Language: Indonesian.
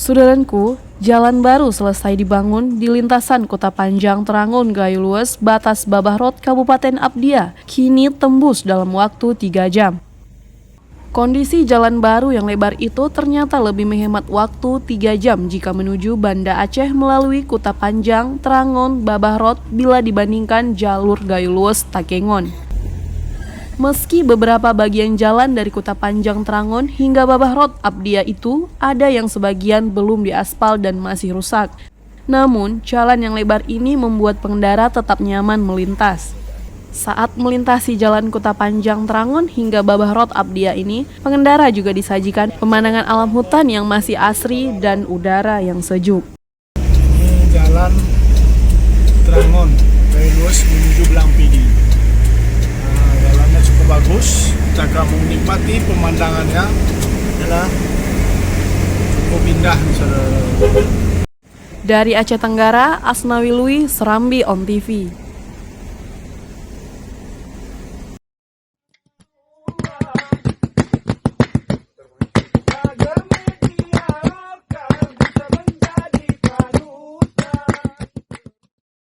Saudaraku, jalan baru selesai dibangun di lintasan Kota Panjang Trangon Gayo Lues, batas Babah Rot, Kabupaten Abdia, kini tembus dalam waktu 3 jam. Kondisi jalan baru yang lebar itu ternyata lebih menghemat waktu 3 jam jika menuju Banda Aceh melalui Kota Panjang, Trangon, Babah Rot bila dibandingkan jalur Gayo Lues, Takengon. Meski beberapa bagian jalan dari Kota Panjang Trangon hingga Babah Rot Abdia itu ada yang sebagian belum diaspal dan masih rusak. Namun, jalan yang lebar ini membuat pengendara tetap nyaman melintas. Saat melintasi jalan Kota Panjang Trangon hingga Babah Rot Abdia ini, pengendara juga disajikan pemandangan alam hutan yang masih asri dan udara yang sejuk. Ini jalan Trangon Gayo Lues menuju Blampidi. Jalannya cukup bagus, cara menikmati pemandangannya adalah cukup indah, saudara. Dari Aceh Tenggara, Asnawi Lui, Serambi On TV.